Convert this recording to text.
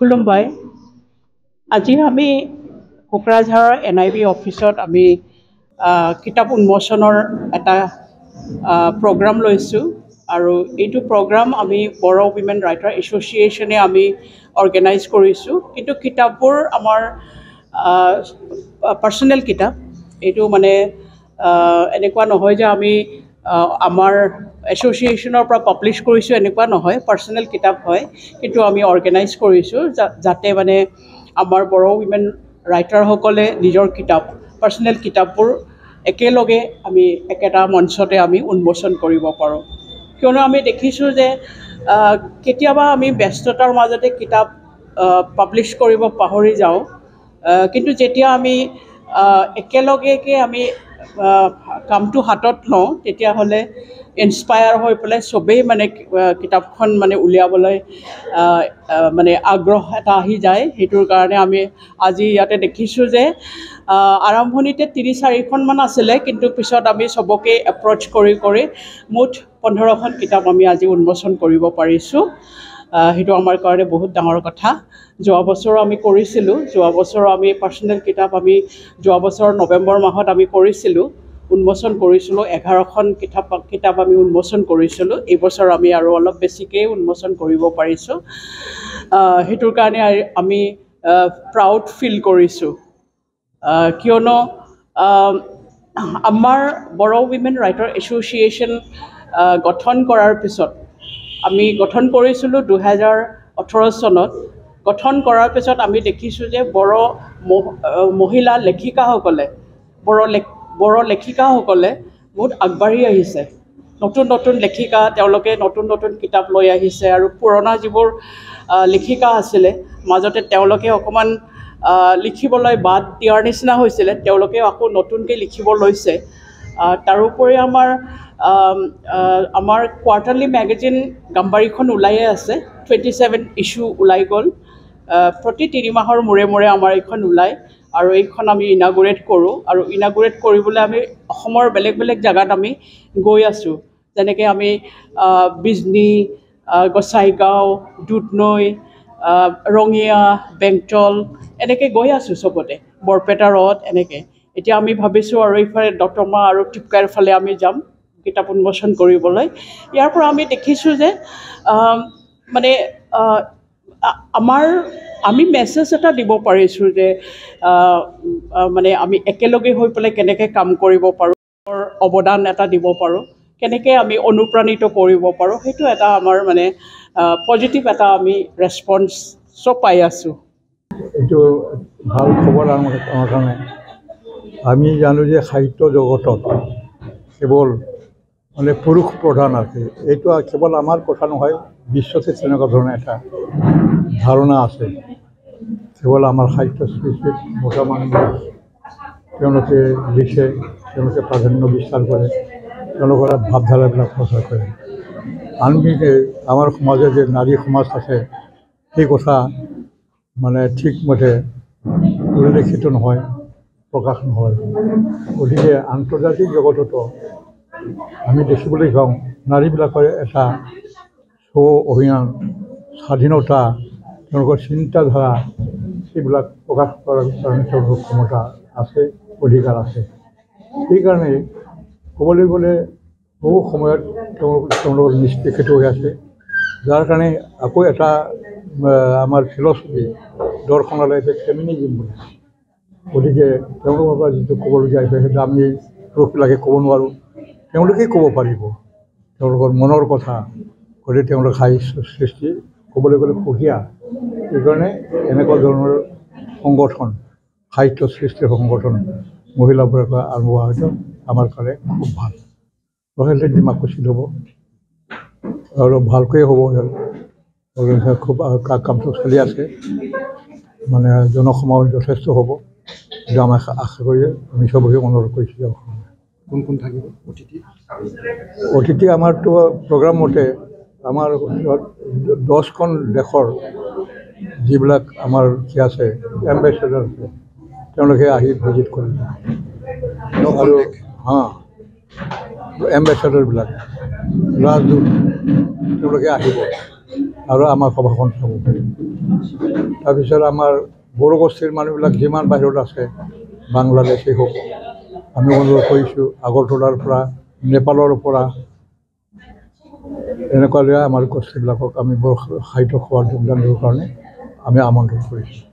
খুলুমবাই আজি আমি কোকৰাঝাৰৰ NIB অফিসত আমি কিতাপ উন্মোচনৰ এটা প্ৰগ্ৰাম লৈছোঁ আৰু এইটো প্ৰগ্ৰাম আমি বড়ো উইমেন ৰাইটাৰ এছ'চিয়েশ্যনে আমি অৰ্গেনাইজ কৰিছোঁ কিন্তু কিতাপবোৰ আমাৰ পাৰ্চনেল কিতাপ এইটো মানে এনেকুৱা নহয় যে আমি আমাৰ এছ'চিয়েশ্যনৰ পৰা পাব্লিছ কৰিছোঁ এনেকুৱা নহয় পাৰ্চনেল কিতাপ হয় কিন্তু আমি অৰ্গেনাইজ কৰিছোঁ যাতে মানে আমাৰ বড়ো উইমেন ৰাইটাৰসকলে নিজৰ কিতাপ পাৰ্চনেল কিতাপবোৰ একেলগে আমি একেটা মঞ্চতে আমি উন্মোচন কৰিব পাৰোঁ কিয়নো আমি দেখিছোঁ যে কেতিয়াবা আমি ব্যস্ততাৰ মাজতে কিতাপ পাব্লিছ কৰিব পাহৰি যাওঁ কিন্তু যেতিয়া আমি একেলগেকে আমি কামটো হাতত লওঁ তেতিয়াহ'লে ইনস্পায়াৰ হৈ পেলাই চবেই মানে কিতাপখন মানে উলিয়াবলৈ মানে আগ্ৰহ এটা আহি যায় সেইটোৰ কাৰণে আমি আজি ইয়াতে দেখিছোঁ যে আৰম্ভণিতে ৩-৪খনমান আছিলে কিন্তু পিছত আমি চবকে এপ্ৰ'চ কৰি মুঠ 15খন কিতাপ আমি আজি উন্মোচন কৰিব পাৰিছোঁ সেইটো আমাৰ কাৰণে বহুত ডাঙৰ কথা যোৱা বছৰো আমি কৰিছিলোঁ যোৱা বছৰো আমি পাৰ্চনেল কিতাপ আমি যোৱা বছৰ নৱেম্বৰ মাহত আমি কৰিছিলোঁ উন্মোচন কৰিছিলোঁ 11খন কিতাপ আমি উন্মোচন কৰিছিলোঁ এই বছৰ আমি আৰু অলপ বেছিকৈ উন্মোচন কৰিব পাৰিছোঁ সেইটোৰ কাৰণে আমি প্ৰাউড ফিল কৰিছোঁ কিয়নো আমাৰ বড়ো উইমেন ৰাইটাৰ এছ'চিয়েশ্যন গঠন কৰাৰ পিছত আমি গঠন কৰিছিলোঁ 2018 চনত গঠন কৰাৰ পিছত আমি দেখিছোঁ যে বড়ো মহিলা লেখিকাসকলে বড়ো লেখিকাসকলে বহুত আগবাঢ়ি আহিছে নতুন লেখিকা তেওঁলোকে নতুন কিতাপ লৈ আহিছে আৰু পুৰণা যিবোৰ লেখিকা আছিলে মাজতে তেওঁলোকে অকণমান লিখিবলৈ বাদ দিয়াৰ নিচিনা হৈছিলে তেওঁলোকে আকৌ নতুনকৈ লিখিব লৈছে তাৰোপৰি আমাৰ কোৱাৰ্টাৰলি মেগাজিন গাম্বাৰীখন ওলায়ে আছে 27 ইছ্যু ওলাই গ'ল প্ৰতি 3 মাহৰ মূৰে আমাৰ এইখন ওলায় আৰু এইখন আমি ইনাগুৰেট কৰোঁ আৰু ইনাগুৰেট কৰিবলৈ আমি অসমৰ বেলেগ জেগাত আমি গৈ আছোঁ যেনেকৈ আমি বিজনী গোসাইগাঁও দুধনৈ ৰঙিয়া বেংটল এনেকৈ গৈ আছোঁ চবতে বৰপেটা ৰদ এনেকৈ এতিয়া আমি ভাবিছোঁ আৰু এইফালে দতমা আৰু টিপকাৰ ফালে আমি যাম কিতাপ উন্মোচন কৰিবলৈ ইয়াৰ পৰা আমি দেখিছোঁ যে মানে আমি মেছেজ এটা দিব পাৰিছোঁ যে মানে আমি একেলগে হৈ পেলাই কেনেকৈ কাম কৰিব পাৰোঁ অৱদান এটা দিব পাৰোঁ কেনেকৈ আমি অনুপ্ৰাণিত কৰিব পাৰোঁ সেইটো এটা আমাৰ মানে পজিটিভ এটা আমি ৰেছপন্সো পাই আছোঁ এইটো ভাল খবৰ আমাৰ কাৰণে আমি জানো যে সাহিত্য জগতত কেৱল মানে পুৰুষ প্ৰধান আছে এইটো কেৱল আমাৰ কথা নহয় বিশ্বতে তেনেকুৱা ধৰণৰ এটা ধাৰণা আছে কেৱল আমাৰ সাহিত্য সৃষ্টিত মতা মানুহবিলাক তেওঁলোকে লিখে তেওঁলোকে প্ৰাধান্য বিস্তাৰ কৰে তেওঁলোকৰ ভাৱধাৰাবিলাক প্ৰচাৰ কৰে আনবিধে আমাৰ সমাজে যে নাৰী সমাজ আছে সেই কথা মানে ঠিকমতে উল্লেখিত নহয় প্ৰকাশ নহয় গতিকে আন্তৰ্জাতিক জগততো আমি দেখিবলৈ পাওঁ নাৰীবিলাকৰ এটা অভিযান স্বাধীনতা তেওঁলোকৰ চিন্তাধাৰা সেইবিলাক প্ৰকাশ কৰাৰ কাৰণে তেওঁলোকৰ ক্ষমতা আছে অধিকাৰ আছে সেইকাৰণে ক'বলৈ গ'লে বহু সময়ত তেওঁলোকৰ নিষ্পেষিত হৈ আছে যাৰ কাৰণে আকৌ এটা আমাৰ ফিলচফি দৰ্শনালয় যে ফেমিনিজিম বুলি গতিকে তেওঁলোকৰ পৰা যিটো ক'বলগীয়া আছে সেইটো আমি পুৰুষবিলাকে ক'ব নোৱাৰোঁ তেওঁলোকেই ক'ব পাৰিব তেওঁলোকৰ মনৰ কথা গতিকে তেওঁলোকৰ সাহিত্য সৃষ্টি ক'বলৈ গ'লে সুকীয়া সেইকাৰণে এনেকুৱা ধৰণৰ সংগঠন সাহিত্য সৃষ্টিৰ সংগঠন মহিলাবোৰৰ পৰা আৰম্ভ হোৱাটো আমাৰ কাৰণে খুব ভাল লাহে দিমাগ কুচিত হ'ব আৰু ভালকৈ হ'ব খুব কামটো চলি আছে মানে জনসমাগম যথেষ্ট হ'ব যে আমাক আশা কৰি আমি চবকে অনুৰোধ কৰিছোঁ যে কোন থাকিব অতিথি আমাৰতো প্ৰগ্ৰাম মতে আমাৰ 10খন দেশৰ যিবিলাক আমাৰ কি আছে এম্বেচেডাৰ আছে তেওঁলোকে আহি ভিজিট কৰিব আৰু এম্বেচেডাৰবিলাক ৰাজদূত তেওঁলোকে আহিব আৰু আমাৰ সভাখন চাব। তাৰপিছত আমাৰ বড়ো গোষ্ঠীৰ মানুহবিলাক যিমান বাহিৰত আছে, বাংলাদেশী হওক, আমি অনুৰোধ কৰিছোঁ আগৰতলাৰ পৰা, নেপালৰ পৰা, এনেকুৱালৈ আমাৰ গোষ্ঠীবিলাকক আমি বড়ো সাহিত্য সভাত যোগদান দিবৰ কাৰণে আমি আমন্ত্ৰণ কৰিছোঁ।